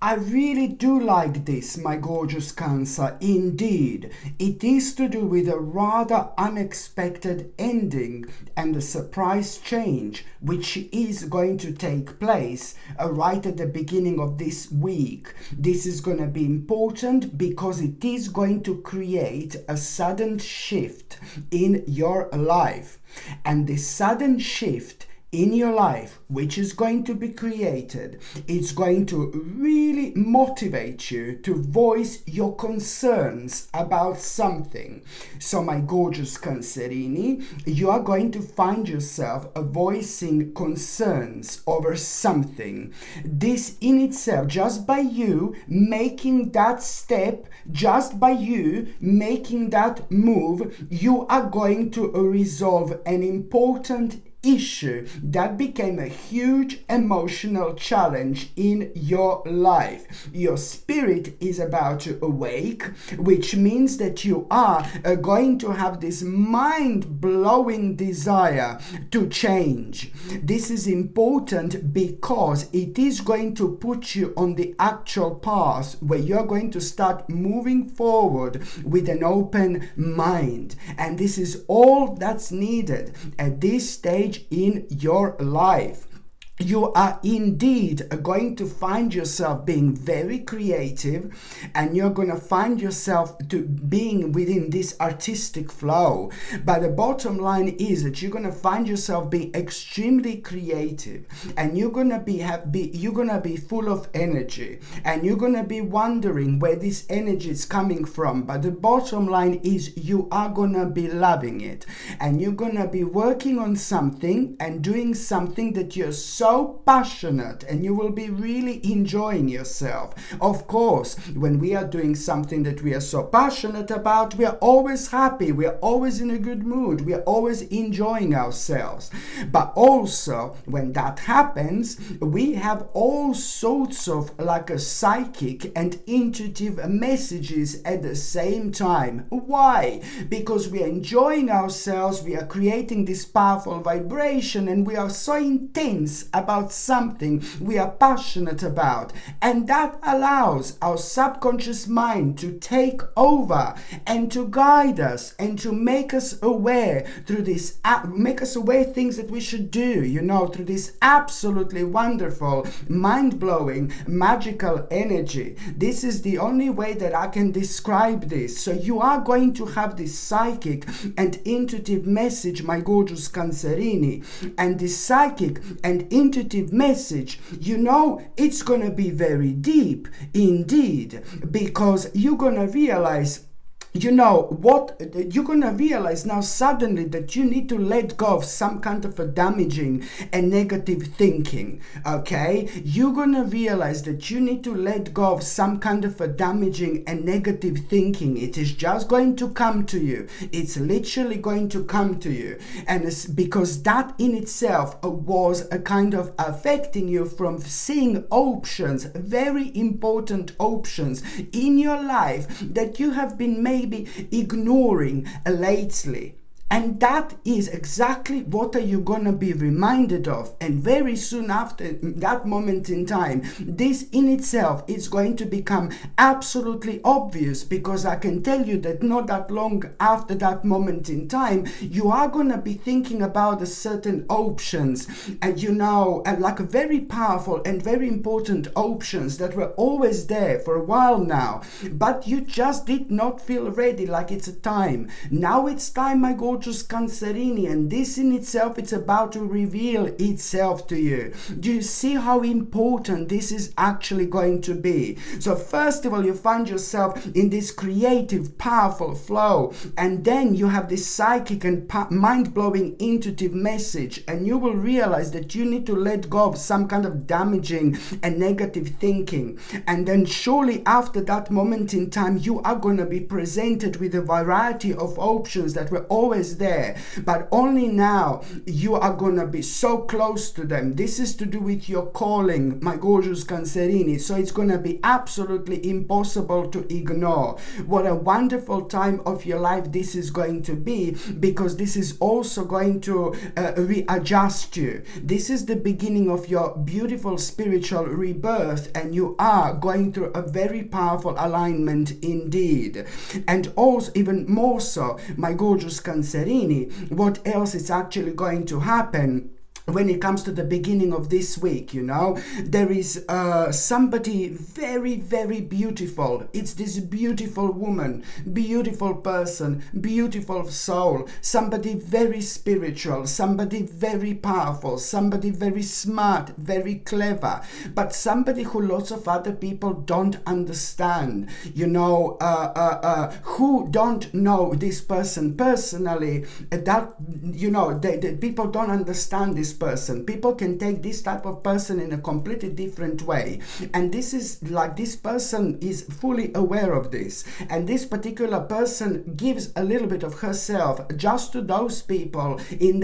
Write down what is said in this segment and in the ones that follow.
I really do like this, my gorgeous Cancer. Indeed, it is to do with a rather unexpected ending and a surprise change which is going to take place right at the beginning of this week. This is going to be important because it is going to create a sudden shift in your life. And this sudden shift in your life, which is going to be created, it's going to really motivate you to voice your concerns about something. So my gorgeous Cancerini, you are going to find yourself voicing concerns over something. This in itself, just by you making that step, just by you making that move, you are going to resolve an important issue that became a huge emotional challenge in your life. Your spirit is about to awake, which means that you are going to have this mind-blowing desire to change. This is important because it is going to put you on the actual path where you're going to start moving forward with an open mind. And this is all that's needed at this stage in your life. You are indeed going to find yourself being very creative, and you're going to find yourself to being within this artistic flow. But the bottom line is that you're going to find yourself being extremely creative, and you're going to be full of energy, and you're going to be wondering where this energy is coming from. But the bottom line is you are going to be loving it, and you're going to be working on something and doing something that you're so passionate, and you will be really enjoying yourself. Of course, when we are doing something that we are so passionate about, we are always happy, we are always in a good mood, we are always enjoying ourselves. But also, when that happens, we have all sorts of like a psychic and intuitive messages at the same time. Why? Because we are enjoying ourselves, we are creating this powerful vibration, and we are so intense about something we are passionate about, and that allows our subconscious mind to take over and to guide us and to make us aware through this make us aware things that we should do, through this absolutely wonderful, mind-blowing, magical energy. This is the only way that I can describe this. So you are going to have this psychic and intuitive message, my gorgeous Cancerini, and this psychic and intuitive message, it's going to be very deep indeed, because you're going to realize what you're gonna realize now suddenly, that you need to let go of some kind of a damaging and negative thinking. Okay, you're gonna realize that you need to let go of some kind of a damaging and negative thinking. It is just going to come to you. It's literally going to come to you, and it's because that in itself was a kind of affecting you from seeing options, very important options in your life that you have been maybe ignoring lately. And that is exactly what are you going to be reminded of. And very soon after that moment in time, this in itself is going to become absolutely obvious, because I can tell you that not that long after that moment in time, you are going to be thinking about a certain options, and like very powerful and very important options that were always there for a while now, but you just did not feel ready, like it's a time. Now it's time, my gorgeous Cancerini, and this in itself, it's about to reveal itself to you. Do you see how important this is actually going to be? So first of all, you find yourself in this creative, powerful flow, and then you have this psychic and mind-blowing intuitive message, and you will realize that you need to let go of some kind of damaging and negative thinking. And then surely after that moment in time, you are going to be presented with a variety of options that were always always there, but only now you are gonna be so close to them. This is to do with your calling, my gorgeous Cancerini, so it's gonna be absolutely impossible to ignore. What a wonderful time of your life this is going to be, because this is also going to readjust you. This is the beginning of your beautiful spiritual rebirth, and you are going through a very powerful alignment indeed. And also, even more so, my gorgeous Cancerini, what else is actually going to happen when it comes to the beginning of this week? There is somebody very, very beautiful. It's this beautiful woman, beautiful person, beautiful soul, somebody very spiritual, somebody very powerful, somebody very smart, very clever, but somebody who lots of other people don't understand, who don't know this person personally, that, the people don't understand this person. People can take this type of person in a completely different way, and this is like, this person is fully aware of this, and this particular person gives a little bit of herself just to those people in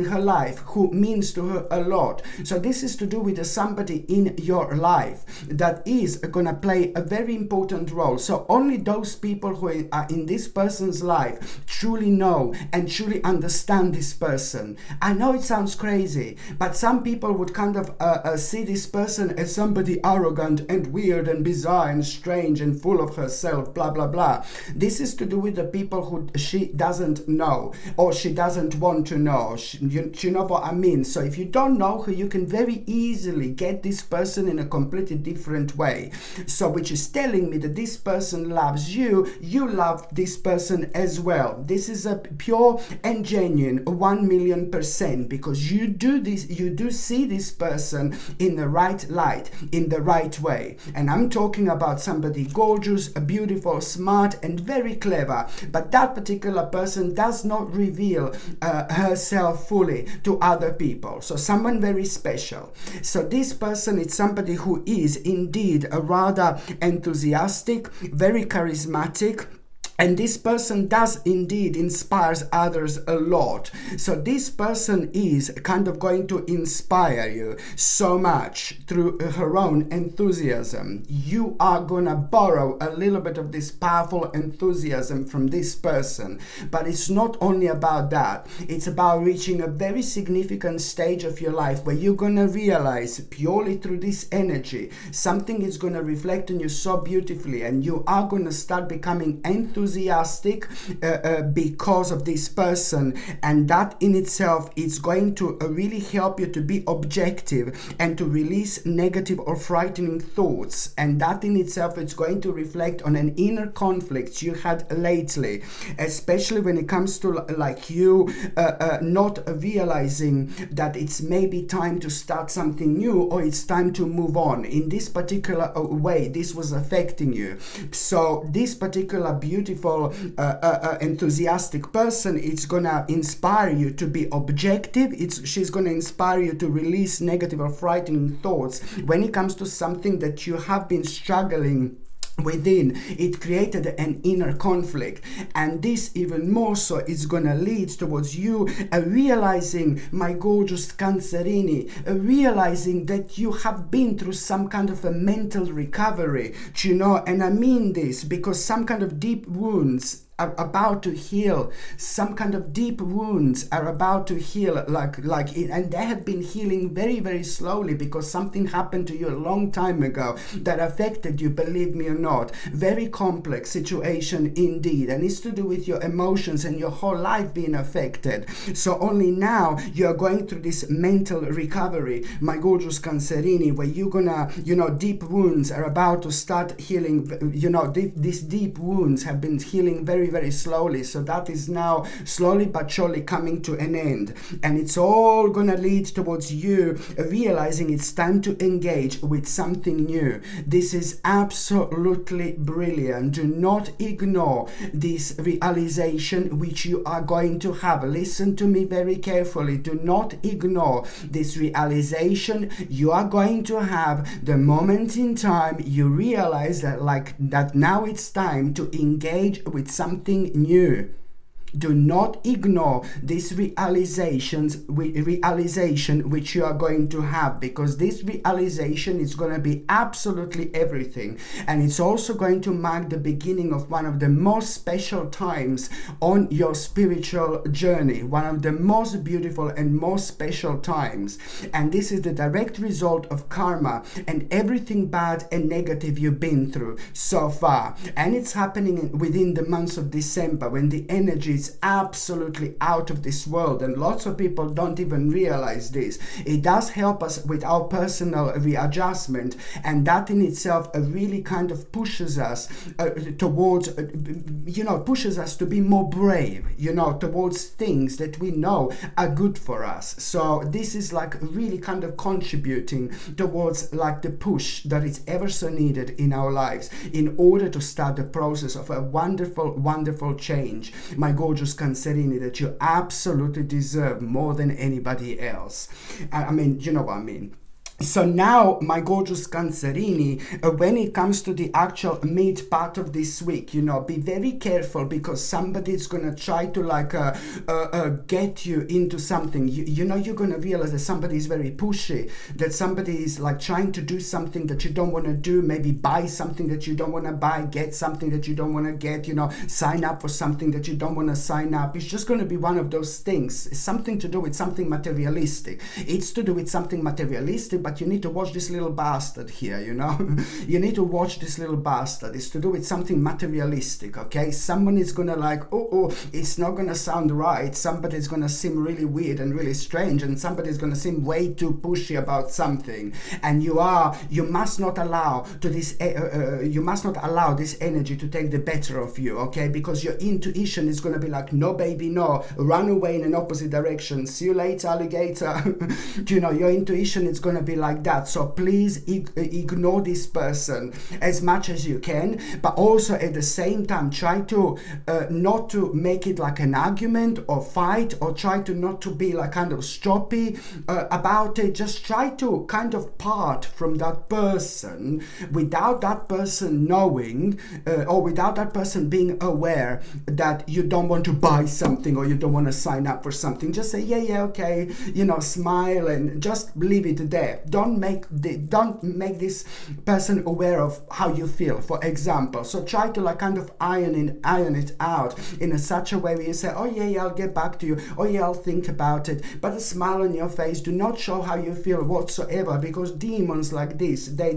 her life who means to her a lot. So this is to do with somebody in your life that is gonna play a very important role. So only those people who are in this person's life truly know and truly understand this person. I know it sounds crazy, but some people would kind of see this person as somebody arrogant and weird and bizarre and strange and full of herself, blah blah blah. This is to do with the people who she doesn't know, or she doesn't want to know. You know what I mean? So if you don't know her, you can very easily get this person in a completely different way. So which is telling me that this person loves you, you love this person as well. This is a pure and genuine 1,000,000%, because you do see this person in the right light, in the right way. And I'm talking about somebody gorgeous, beautiful, smart, and very clever, but that particular person does not reveal herself fully to other people. So someone very special. So this person is somebody who is indeed a rather enthusiastic, very charismatic, and this person does indeed inspires others a lot. So this person is kind of going to inspire you so much through her own enthusiasm. You are gonna borrow a little bit of this powerful enthusiasm from this person. But it's not only about that. It's about reaching a very significant stage of your life where you're gonna realize purely through this energy, something is gonna reflect on you so beautifully, and you are gonna start becoming enthusiastic because of this person, and that in itself is going to really help you to be objective and to release negative or frightening thoughts, and that in itself is going to reflect on an inner conflict you had lately, especially when it comes to like you not realizing that it's maybe time to start something new, or it's time to move on. In this particular way, this was affecting you. So this particular beautiful enthusiastic person, it's gonna inspire you to be objective. She's gonna inspire you to release negative or frightening thoughts when it comes to something that you have been struggling within. It created an inner conflict, and this even more so is gonna lead towards you realizing, my gorgeous Cancerini, realizing that you have been through some kind of a mental recovery, and I mean this because some kind of deep wounds are about to heal. Some kind of deep wounds are about to heal, and they have been healing very, very slowly because something happened to you a long time ago that affected you, believe me or not. Very complex situation indeed, and it's to do with your emotions and your whole life being affected. So only now you're going through this mental recovery, my gorgeous Cancerini, where you're gonna, deep wounds are about to start healing. These deep wounds have been healing very, very slowly. So that is now slowly but surely coming to an end. And it's all gonna lead towards you realizing it's time to engage with something new. This is absolutely brilliant. Do not ignore this realization which you are going to have. Listen to me very carefully. Do not ignore this realization you are going to have the moment in time you realize that now it's time to engage with something new. Do not ignore this realization which you are going to have, because this realization is going to be absolutely everything. And it's also going to mark the beginning of one of the most special times on your spiritual journey, one of the most beautiful and most special times. And this is the direct result of karma and everything bad and negative you've been through so far. And it's happening within the months of December, when the energy is absolutely out of this world, and lots of people don't even realize this. It does help us with our personal readjustment, and that in itself really kind of pushes us towards pushes us to be more brave, towards things that we know are good for us. So this is like really kind of contributing towards like the push that is ever so needed in our lives in order to start the process of a wonderful, wonderful change, my gorgeous Cancerini, that you absolutely deserve more than anybody else. I mean, you know what I mean. So now, my gorgeous Cancerini, when it comes to the actual mid part of this week, be very careful, because somebody's going to try to get you into something. You're going to realize that somebody is very pushy, that somebody is like trying to do something that you don't want to do, maybe buy something that you don't want to buy, get something that you don't want to get, sign up for something that you don't want to sign up. It's just going to be one of those things. It's something to do with something materialistic. It's to do with something materialistic, but you need to watch this little bastard here, you need to watch this little bastard. It's to do with something materialistic, okay? Someone is gonna it's not gonna sound right. Somebody's gonna seem really weird and really strange, and somebody's gonna seem way too pushy about something, and you must not allow this energy to take the better of you, okay? Because your intuition is gonna be like, no baby, no, run away in an opposite direction, see you later, alligator. Your intuition is gonna be like that. So please ignore this person as much as you can, but also at the same time try to not to make it like an argument or fight, or try to not to be like kind of stroppy about it. Just try to kind of part from that person without that person knowing or without that person being aware that you don't want to buy something or you don't want to sign up for something. Just say yeah, okay, smile and just leave it there. Don't make this person aware of how you feel, for example. So try to like kind of iron it out in such a way where you say, oh yeah, I'll get back to you, oh yeah, I'll think about it, but a smile on your face. Do not show how you feel whatsoever, because demons like this, they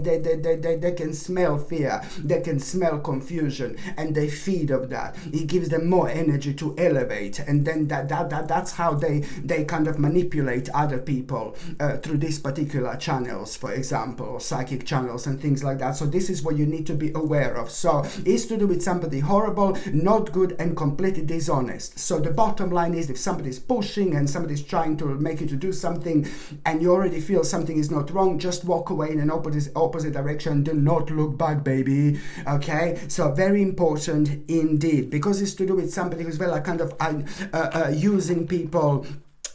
can smell fear, they can smell confusion, and they feed of that. It gives them more energy to elevate, and then that's how they kind of manipulate other people through this particular channels, for example, or psychic channels and things like that. So this is what you need to be aware of. So it's to do with somebody horrible, not good, and completely dishonest. So the bottom line is, if somebody's pushing and somebody's trying to make you to do something and you already feel something is not wrong, just walk away in an opposite direction. Do not look back, baby. Okay, so very important indeed, because it's to do with somebody who's very kind of using people.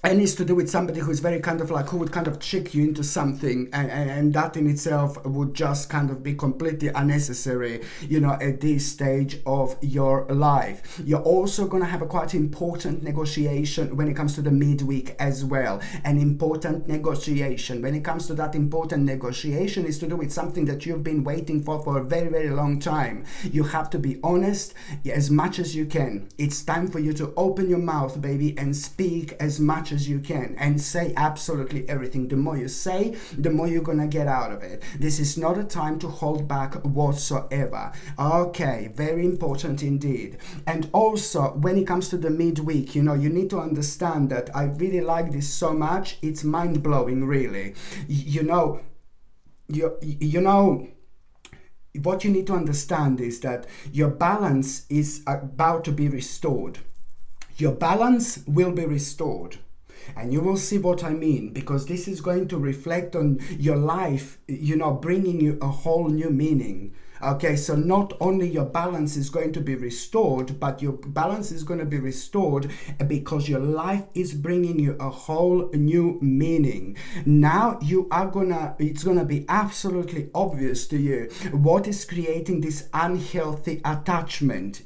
And it's to do with somebody who's very kind of like, who would kind of trick you into something, and that in itself would just kind of be completely unnecessary, at this stage of your life. You're also going to have a quite important negotiation when it comes to the midweek as well. An important negotiation. When it comes to that important negotiation, is to do with something that you've been waiting for a very, very long time. You have to be honest as much as you can. It's time for you to open your mouth, baby, and speak as much as you can, and say absolutely everything. The more you say, the more you're gonna get out of it. This is not a time to hold back whatsoever. Okay, very important indeed. And also, when it comes to the midweek, you need to understand that I really like this so much. It's mind-blowing, really. What you need to understand is that your balance is about to be restored. Your balance will be restored. And you will see what I mean, because this is going to reflect on your life, bringing you a whole new meaning, Okay, so not only your balance is going to be restored, but your balance is going to be restored because your life is bringing you a whole new meaning. Now it's gonna be absolutely obvious to you what is creating this unhealthy attachment,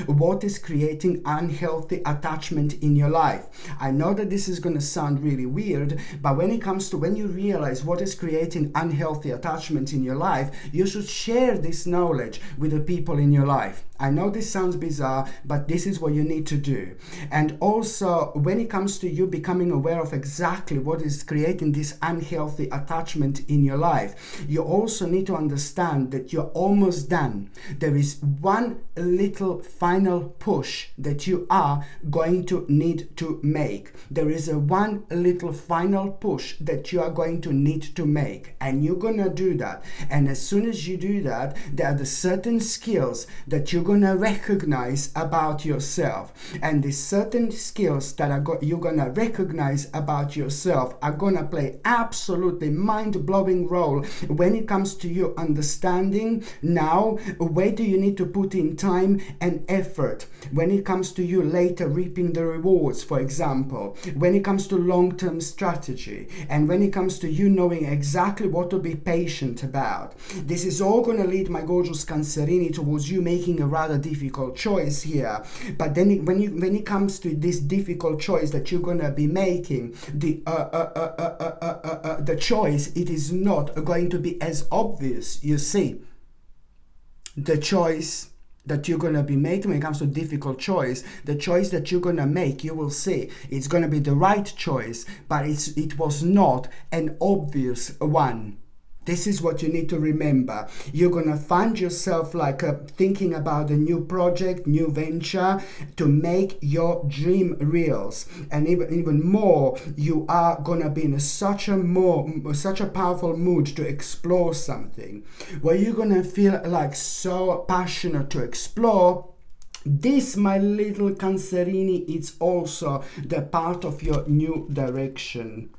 what is creating unhealthy attachment in your life. I know that this is gonna sound really weird, but when you realize what is creating unhealthy attachment in your life, you should share this knowledge with the people in your life. I know this sounds bizarre, but this is what you need to do. And also, when it comes to you becoming aware of exactly what is creating this unhealthy attachment in your life, you also need to understand that you're almost done. There is one little final push that you are going to need to make. There is one little final push that you are going to need to make, and you're gonna do that. And as soon as you do that, there are the certain skills that you're gonna recognize about yourself, and the certain skills that you're gonna recognize about yourself are gonna play absolutely mind-blowing role when it comes to you understanding now where do you need to put in time and effort when it comes to you later reaping the rewards, for example, when it comes to long-term strategy, and when it comes to you knowing exactly what to be patient about. This is all going to lead, my gorgeous Cancerini, towards you making a rather difficult choice here. But then when it comes to this difficult choice that you're going to be making, the choice, it is not going to be as obvious. You see, the choice that you're going to be making when it comes to difficult choice, the choice that you're going to make, you will see it's going to be the right choice, but it was not an obvious one. This is what you need to remember. You're going to find yourself thinking about a new project, new venture to make your dream reals. And even more, you are going to be in such a powerful mood to explore something where you're going to feel like so passionate to explore. This, my little Cancerini, is also the part of your new direction.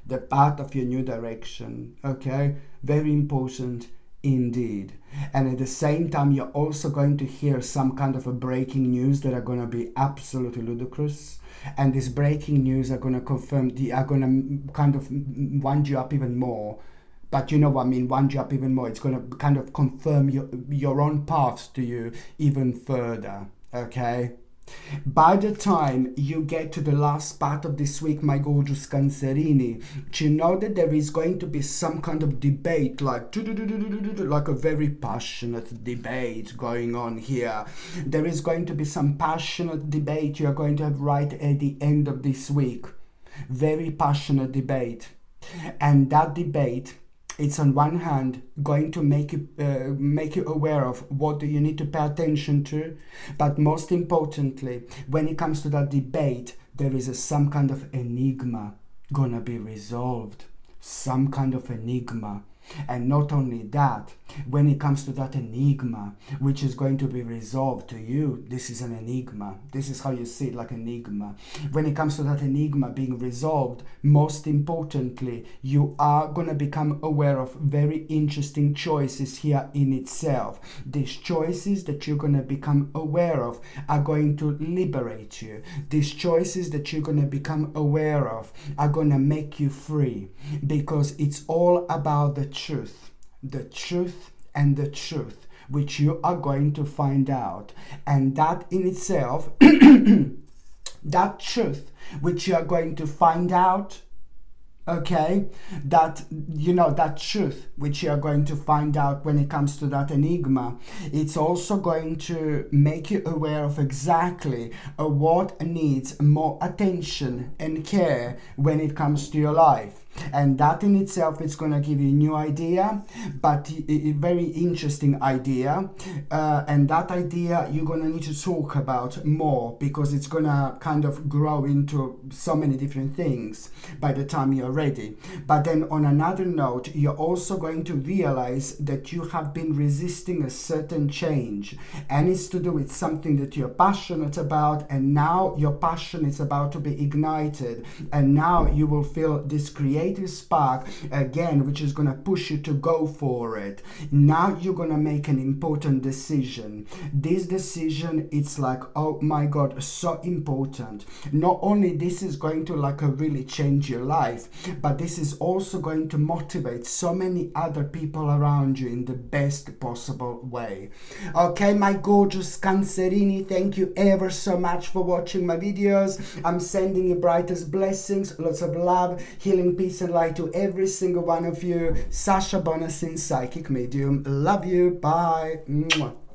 The path of your new direction, okay? Very important indeed. And at the same time, you're also going to hear some kind of a breaking news that are going to be absolutely ludicrous. And this breaking news are going to kind of wind you up even more. But you know what I mean, wind you up even more. It's going to kind of confirm your own paths to you even further, okay? By the time you get to the last part of this week, my gorgeous Cancerini, you know that there is going to be some kind of debate, like a very passionate debate going on here. There is going to be some passionate debate you are going to have right at the end of this week. Very passionate debate. And that debate, it's on one hand going to make you aware of what do you need to pay attention to, but most importantly, when it comes to that debate, there is some kind of enigma gonna be resolved, some kind of enigma. And not only that, when it comes to that enigma, which is going to be resolved to you, this is an enigma. This is how you see it, like enigma. When it comes to that enigma being resolved, most importantly, you are going to become aware of very interesting choices here in itself. These choices that you're going to become aware of are going to liberate you. These choices that you're going to become aware of are going to make you free, because it's all about the truth and the truth, which you are going to find out. And that in itself, that truth which you are going to find out, okay, that truth which you are going to find out when it comes to that enigma, it's also going to make you aware of exactly what needs more attention and care when it comes to your life. And that in itself is going to give you a new idea, but a very interesting idea. And that idea you're going to need to talk about more, because it's going to kind of grow into so many different things by the time you're ready. But then on another note, you're also going to realize that you have been resisting a certain change, and it's to do with something that you're passionate about, and now your passion is about to be ignited, and now you will feel this creative creative spark again, which is going to push you to go for it. Now you're going to make an important decision. This decision, it's like, oh my God, so important. Not only this is going to like really change your life, but this is also going to motivate so many other people around you in the best possible way. Okay, my gorgeous Cancerini, thank you ever so much for watching my videos. I'm sending you brightest blessings, lots of love, healing, peace and light to every single one of you. Sasha Bonasin, psychic medium. Love you. Bye. Mwah.